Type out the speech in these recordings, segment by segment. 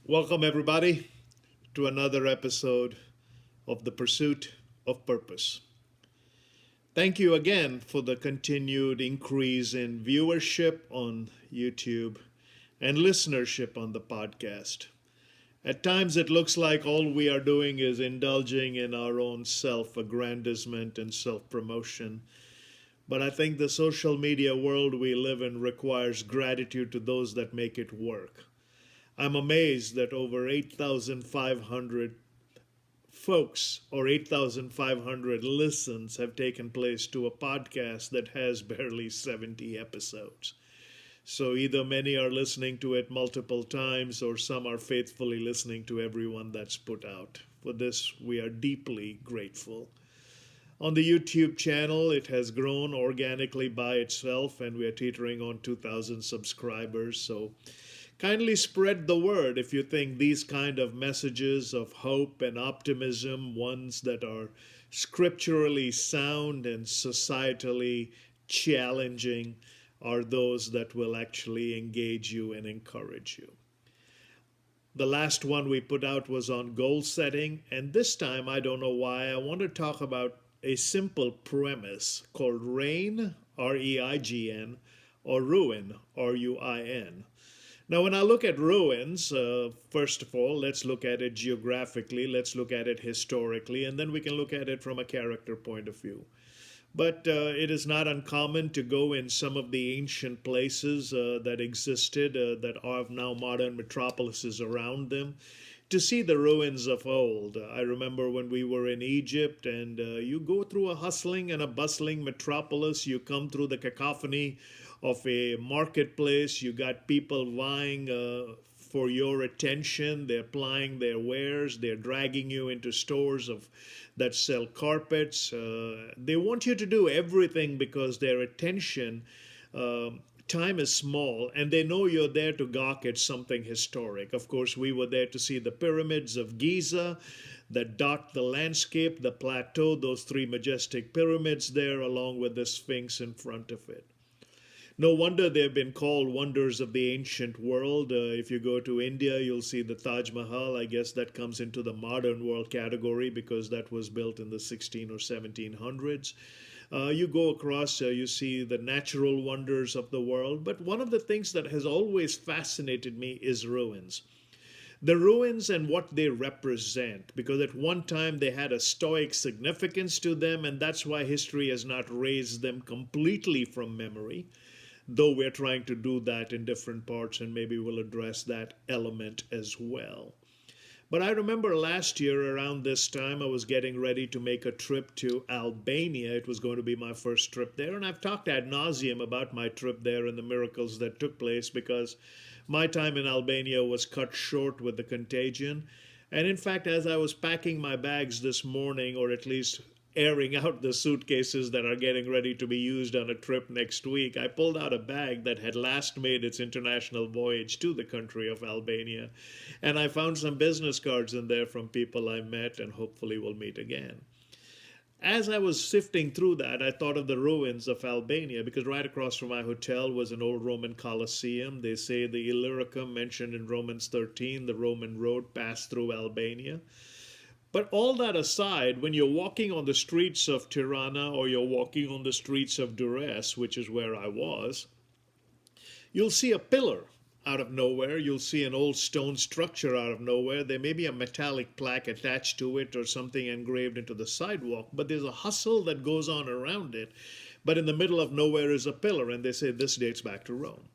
Welcome, everybody, to another episode of The Pursuit of Purpose. Thank you again for the continued increase in viewership on YouTube and listenership on the podcast. At times, it looks like all we are doing is indulging in our own self aggrandizement and self promotion. But I think the social media world we live in requires gratitude to those that make it work. I'm amazed that over 8,500 folks or 8,500 listens have taken place to a podcast that has barely 70 episodes. So either many are listening to it multiple times or some are faithfully listening to everyone that's put out. For this, we are deeply grateful. On the YouTube channel, it has grown organically by itself, and we are teetering on 2,000 subscribers. So kindly spread the word if you think these kind of messages of hope and optimism, ones that are scripturally sound and societally challenging, are those that will actually engage you and encourage you. The last one we put out was on goal setting, and this time, I don't know why, I want to talk about a simple premise called REIGN, REIGN, or ruin, RUIN. Now, when I look at ruins, first of all, let's look at it geographically, let's look at it historically, and then we can look at it from a character point of view. But it is not uncommon to go in some of the ancient places that existed, that have now modern metropolises around them, to see the ruins of old. I remember when we were in Egypt, and you go through a hustling and a bustling metropolis, you come through the cacophony of a marketplace, you got people vying for your attention. They're plying their wares, they're dragging you into stores of that sell carpets. They want you to do everything because their attention time is small and they know you're there to gawk at something historic. Of course, we were there to see the pyramids of Giza that dot the landscape, the plateau, those three majestic pyramids there, along with the Sphinx in front of it. No wonder they've been called wonders of the ancient world. If you go to India, you'll see the Taj Mahal. I guess that comes into the modern world category because that was built in the 16 or 1700s. You go across, you see the natural wonders of the world. But one of the things that has always fascinated me is ruins. The ruins and what they represent, because at one time they had a stoic significance to them, and that's why history has not raised them completely from memory, though we're trying to do that in different parts, and maybe we'll address that element as well. But I remember last year around this time, I was getting ready to make a trip to Albania. It was going to be my first trip there, and I've talked ad nauseum about my trip there and the miracles that took place because my time in Albania was cut short with the contagion. And in fact, as I was packing my bags this morning, or at least airing out the suitcases that are getting ready to be used on a trip next week, I pulled out a bag that had last made its international voyage to the country of Albania. And I found some business cards in there from people I met and hopefully will meet again. As I was sifting through that, I thought of the ruins of Albania because right across from my hotel was an old Roman Colosseum. They say the Illyricum mentioned in Romans 13, the Roman road passed through Albania. But all that aside, when you're walking on the streets of Tirana or you're walking on the streets of Durrës, which is where I was, you'll see a pillar out of nowhere. You'll see an old stone structure out of nowhere. There may be a metallic plaque attached to it or something engraved into the sidewalk, but there's a hustle that goes on around it. But in the middle of nowhere is a pillar, and they say this dates back to Rome.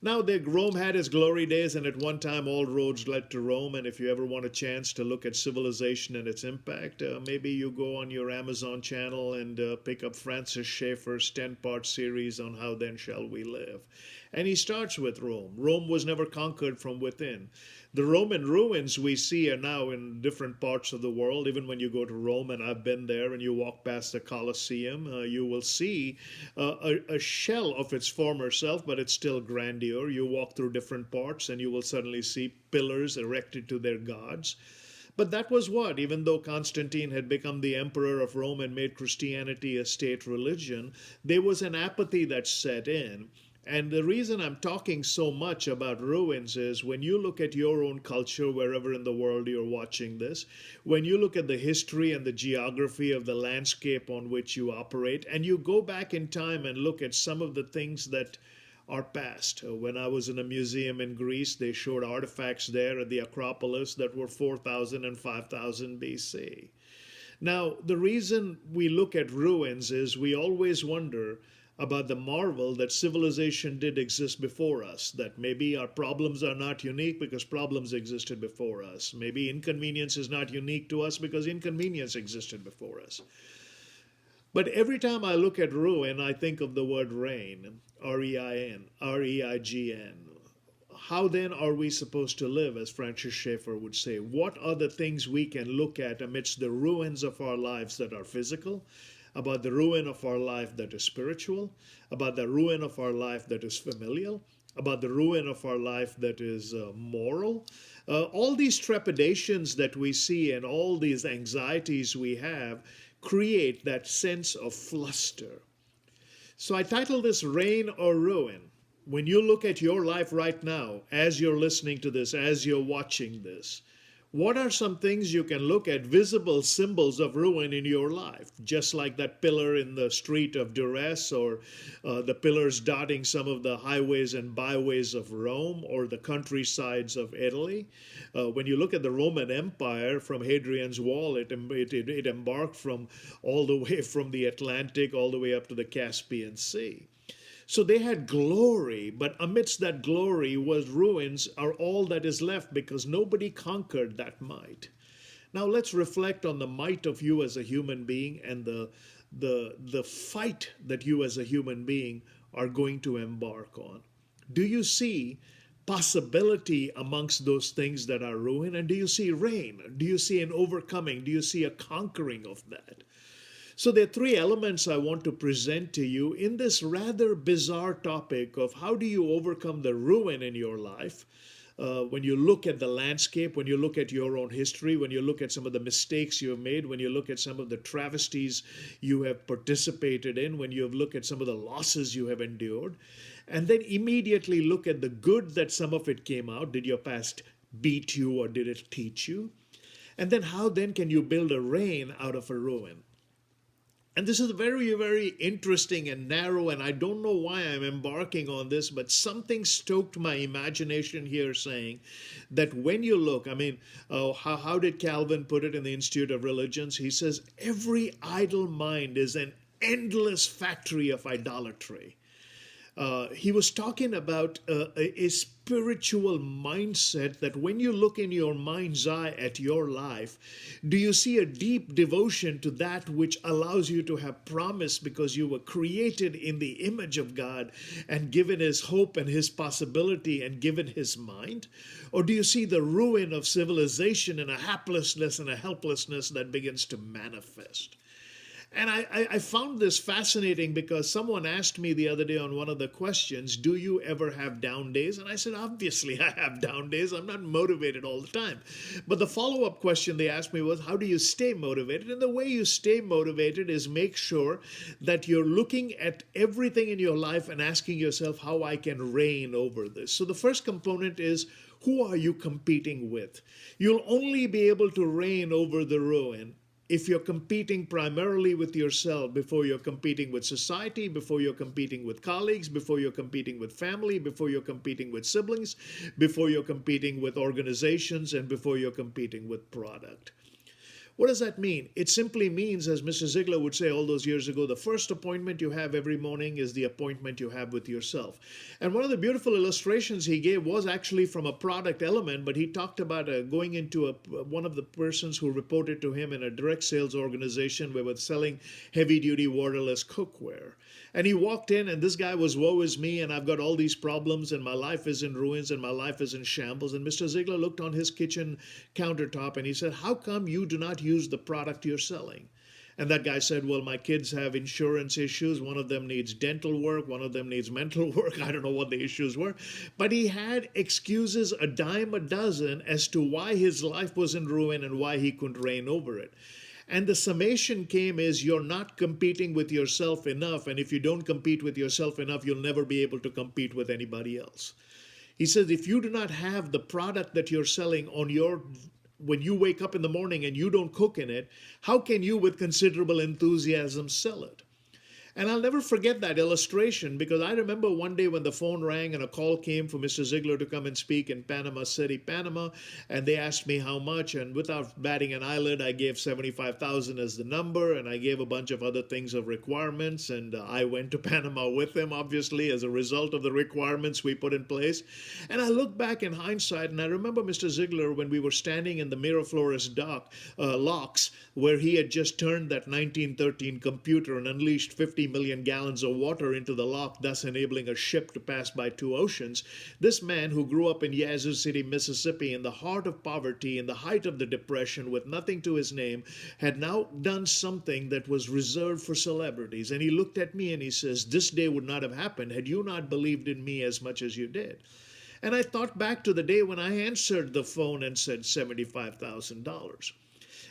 Now, Rome had its glory days, and at one time all roads led to Rome. And if you ever want a chance to look at civilization and its impact, maybe you go on your Amazon channel and pick up Francis Schaeffer's 10-part series on How Then Shall We Live. And he starts with Rome. Rome was never conquered from within. The Roman ruins we see are now in different parts of the world. Even when you go to Rome, and I've been there, and you walk past the Colosseum, you will see a shell of its former self, but it's still grandeur. You walk through different parts, and you will suddenly see pillars erected to their gods. But that was what, even though Constantine had become the emperor of Rome and made Christianity a state religion, there was an apathy that set in. And the reason I'm talking so much about ruins is when you look at your own culture, wherever in the world you're watching this, when you look at the history and the geography of the landscape on which you operate, and you go back in time and look at some of the things that are past. When I was in a museum in Greece, they showed artifacts there at the Acropolis that were 4,000 and 5,000 BC. Now, the reason we look at ruins is we always wonder about the marvel that civilization did exist before us, that maybe our problems are not unique because problems existed before us. Maybe inconvenience is not unique to us because inconvenience existed before us. But every time I look at ruin, I think of the word reign, R-E-I-N, R-E-I-G-N. How then are we supposed to live, as Francis Schaeffer would say? What are the things we can look at amidst the ruins of our lives that are physical, about the ruin of our life that is spiritual, about the ruin of our life that is familial, about the ruin of our life that is moral? All these trepidations that we see and all these anxieties we have create that sense of fluster. So I title this Reign or Ruin. When you look at your life right now, as you're listening to this, as you're watching this, what are some things you can look at, visible symbols of ruin in your life? Just like that pillar in the street of Duress, or the pillars dotting some of the highways and byways of Rome, or the countrysides of Italy. When you look at the Roman Empire from Hadrian's Wall, it embarked from all the way from the Atlantic all the way up to the Caspian Sea. So they had glory, but amidst that glory was ruins are all that is left because nobody conquered that might. Now let's reflect on the might of you as a human being and the fight that you as a human being are going to embark on. Do you see possibility amongst those things that are ruin? And do you see reign? Do you see an overcoming? Do you see a conquering of that? So there are three elements I want to present to you in this rather bizarre topic of how do you overcome the ruin in your life. When you look at the landscape, when you look at your own history, when you look at some of the mistakes you have made, when you look at some of the travesties you have participated in, when you have looked at some of the losses you have endured, and then immediately look at the good that some of it came out. Did your past beat you or did it teach you? And then how then can you build a reign out of a ruin? And this is very, very interesting and narrow, and I don't know why I'm embarking on this, but something stoked my imagination here saying that when you look, how did Calvin put it in the Institute of Religions? He says, every idle mind is an endless factory of idolatry. He was talking about a spiritual mindset that when you look in your mind's eye at your life, do you see a deep devotion to that which allows you to have promise because you were created in the image of God and given His hope and His possibility and given His mind? Or do you see the ruin of civilization and a haplessness and a helplessness that begins to manifest? And I found this fascinating because someone asked me the other day on one of the questions, do you ever have down days? And I said, obviously I have down days. I'm not motivated all the time. But the follow-up question they asked me was, how do you stay motivated? And the way you stay motivated is make sure that you're looking at everything in your life and asking yourself how I can reign over this. So the first component is, who are you competing with? You'll only be able to reign over the ruin if you're competing primarily with yourself before you're competing with society, before you're competing with colleagues, before you're competing with family, before you're competing with siblings, before you're competing with organizations, and before you're competing with product. What does that mean? It simply means, as Mr. Ziegler would say all those years ago, the first appointment you have every morning is the appointment you have with yourself. And one of the beautiful illustrations he gave was actually from a product element, but he talked about going into one of the persons who reported to him in a direct sales organization where was selling heavy-duty waterless cookware. And he walked in, and this guy was, woe is me, and I've got all these problems, and my life is in ruins, and my life is in shambles. And Mr. Ziegler looked on his kitchen countertop, and he said, how come you do not use the product you're selling? And that guy said, well, my kids have insurance issues. One of them needs dental work. One of them needs mental work. I don't know what the issues were. But he had excuses a dime a dozen as to why his life was in ruin and why he couldn't reign over it. And the summation came is you're not competing with yourself enough. And if you don't compete with yourself enough, you'll never be able to compete with anybody else. He says, if you do not have the product that you're selling on your when you wake up in the morning and you don't cook in it, how can you with considerable enthusiasm sell it? And I'll never forget that illustration because I remember one day when the phone rang and a call came for Mr. Ziegler to come and speak in Panama City, Panama, and they asked me how much, and without batting an eyelid, I gave 75,000 as the number, and I gave a bunch of other things of requirements, and I went to Panama with them, obviously, as a result of the requirements we put in place. And I look back in hindsight, and I remember Mr. Ziegler when we were standing in the Miraflores locks, where he had just turned that 1913 computer and unleashed 50 million gallons of water into the lock, thus enabling a ship to pass by two oceans. This man who grew up in Yazoo City, Mississippi, in the heart of poverty, in the height of the Depression, with nothing to his name, had now done something that was reserved for celebrities. And he looked at me and he says, "This day would not have happened had you not believed in me as much as you did." And I thought back to the day when I answered the phone and said $75,000.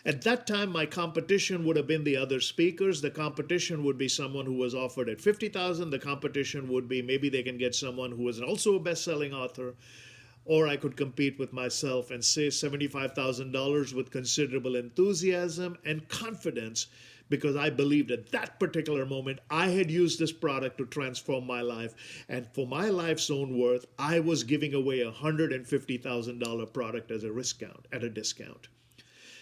At that time, my competition would have been the other speakers. The competition would be someone who was offered at 50,000. The competition would be maybe they can get someone who is also a best-selling author. Or I could compete with myself and say $75,000 with considerable enthusiasm and confidence because I believed at that particular moment I had used this product to transform my life. And for my life's own worth, I was giving away a $150,000 product as at a discount.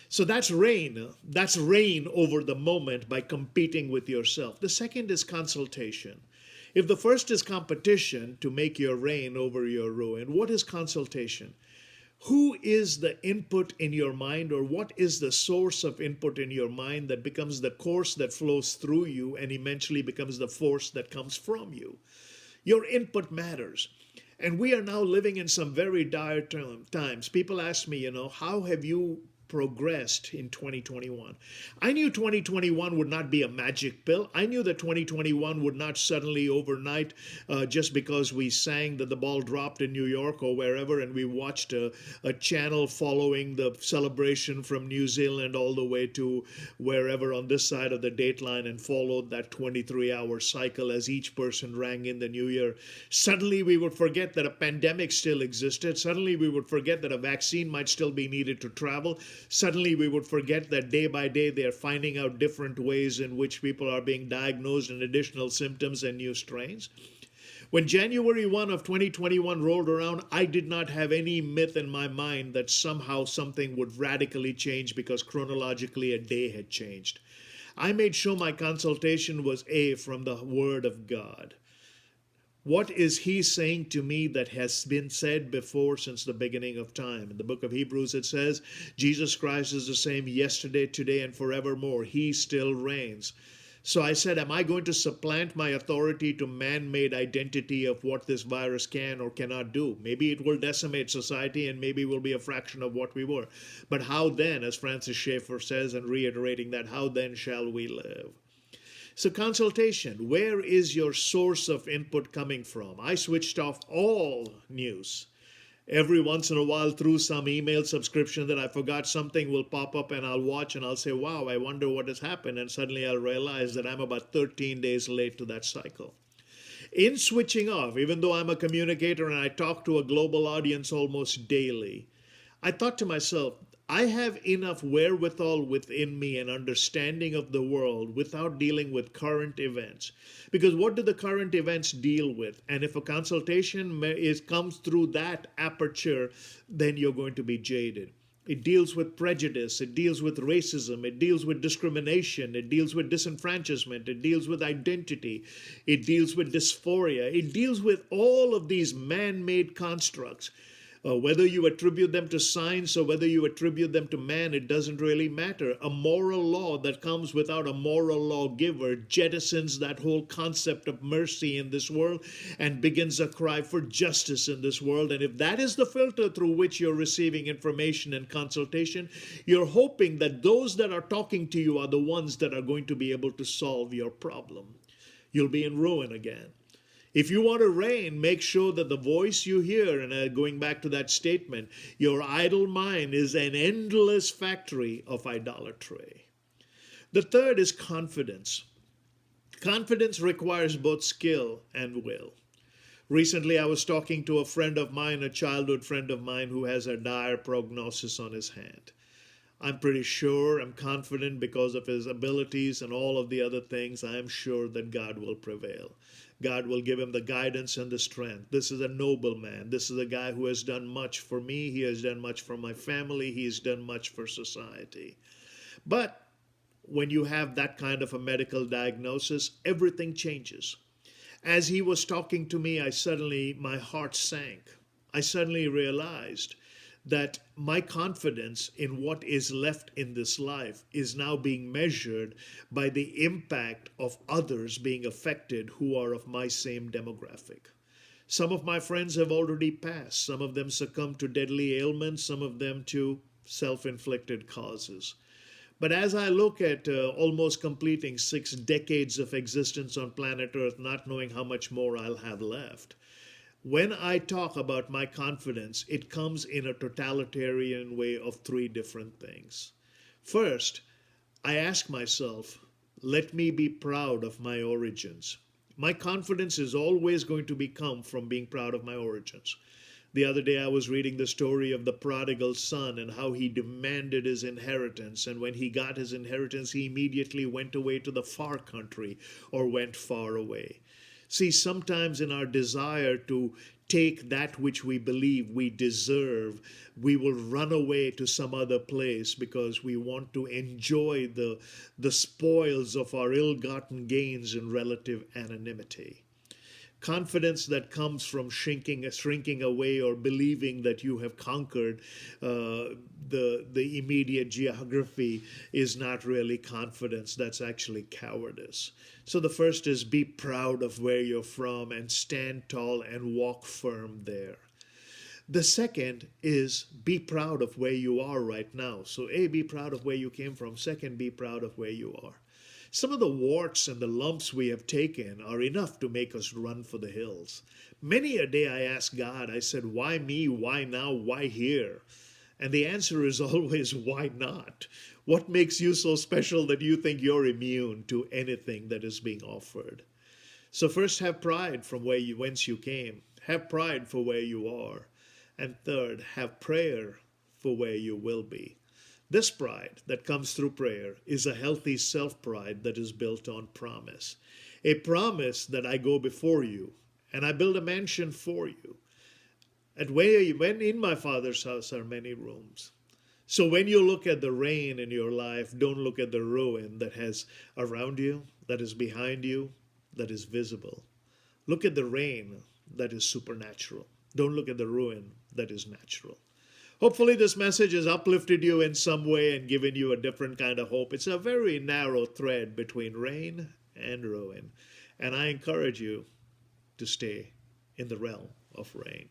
So that's reign. That's reign over the moment by competing with yourself. The second is consultation. If the first is competition to make your reign over your ruin, what is consultation? Who is the input in your mind, or what is the source of input in your mind that becomes the course that flows through you and eventually becomes the force that comes from you? Your input matters. And we are now living in some very dire times. People ask me, how have you progressed in 2021? I knew 2021 would not be a magic pill. I knew that 2021 would not suddenly overnight, just because we sang that the ball dropped in New York or wherever, and we watched a channel following the celebration from New Zealand all the way to wherever on this side of the dateline and followed that 23-hour cycle as each person rang in the new year. Suddenly we would forget that a pandemic still existed. Suddenly we would forget that a vaccine might still be needed to travel. Suddenly we would forget that day by day they are finding out different ways in which people are being diagnosed and additional symptoms and new strains. When January 1 of 2021 rolled around, I did not have any myth in my mind that somehow something would radically change because chronologically a day had changed. I made sure my consultation was from the Word of God. What is he saying to me that has been said before since the beginning of time? In the book of Hebrews it says, Jesus Christ is the same yesterday, today, and forevermore. He still reigns. So I said, am I going to supplant my authority to man-made identity of what this virus can or cannot do? Maybe it will decimate society and maybe we'll be a fraction of what we were. But how then, as Francis Schaeffer says, and reiterating that, how then shall we live? So consultation, where is your source of input coming from? I switched off all news. Every once in a while through some email subscription that I forgot, something will pop up and I'll watch and I'll say, wow, I wonder what has happened. And suddenly I'll realize that I'm about 13 days late to that cycle. In switching off, even though I'm a communicator and I talk to a global audience almost daily, I thought to myself, I have enough wherewithal within me and understanding of the world without dealing with current events. Because what do the current events deal with? And if a consultation comes through that aperture, then you're going to be jaded. It deals with prejudice. It deals with racism. It deals with discrimination. It deals with disenfranchisement. It deals with identity. It deals with dysphoria. It deals with all of these man-made constructs. Whether you attribute them to science or whether you attribute them to man, it doesn't really matter. A moral law that comes without a moral lawgiver jettisons that whole concept of mercy in this world and begins a cry for justice in this world. And if that is the filter through which you're receiving information and consultation, you're hoping that those that are talking to you are the ones that are going to be able to solve your problem. You'll be in ruin again. If you want to reign, make sure that the voice you hear, and going back to that statement, your idle mind is an endless factory of idolatry. The third is confidence. Confidence requires both skill and will. Recently, I was talking to a friend of mine, a childhood friend of mine, who has a dire prognosis on his hand. I'm pretty sure, I'm confident because of his abilities and all of the other things, I am sure that God will prevail. God will give him the guidance and the strength. This is a noble man. This is a guy who has done much for me. He has done much for my family. He has done much for society. But when you have that kind of a medical diagnosis, everything changes. As he was talking to me, my heart sank. I suddenly realized that my confidence in what is left in this life is now being measured by the impact of others being affected who are of my same demographic. Some of my friends have already passed. Some of them succumbed to deadly ailments, some of them to self inflicted causes. But as I look at almost completing 6 decades of existence on planet Earth, not knowing how much more I'll have left, when I talk about my confidence, it comes in a totalitarian way of three different things. First, I ask myself, let me be proud of my origins. My confidence is always going to come from being proud of my origins. The other day, I was reading the story of the prodigal son and how he demanded his inheritance. And when he got his inheritance, he immediately went away to the far country or went far away. See, sometimes in our desire to take that which we believe we deserve, we will run away to some other place because we want to enjoy the spoils of our ill-gotten gains in relative anonymity. Confidence that comes from shrinking away or believing that you have conquered the immediate geography is not really confidence. That's actually cowardice. So the first is be proud of where you're from and stand tall and walk firm there. The second is be proud of where you are right now. So A, be proud of where you came from. Second, be proud of where you are. Some of the warts and the lumps we have taken are enough to make us run for the hills. Many a day I asked God, I said, why me? Why now? Why here? And the answer is always, why not? What makes you so special that you think you're immune to anything that is being offered? So first, have pride from whence you came. Have pride for where you are. And third, have prayer for where you will be. This pride that comes through prayer is a healthy self-pride that is built on promise. A promise that I go before you and I build a mansion for you. And when in my Father's house are many rooms. So when you look at the rain in your life, don't look at the ruin that has around you, that is behind you, that is visible. Look at the rain that is supernatural. Don't look at the ruin that is natural. Hopefully this message has uplifted you in some way and given you a different kind of hope. It's a very narrow thread between rain and ruin. And I encourage you to stay in the realm of rain.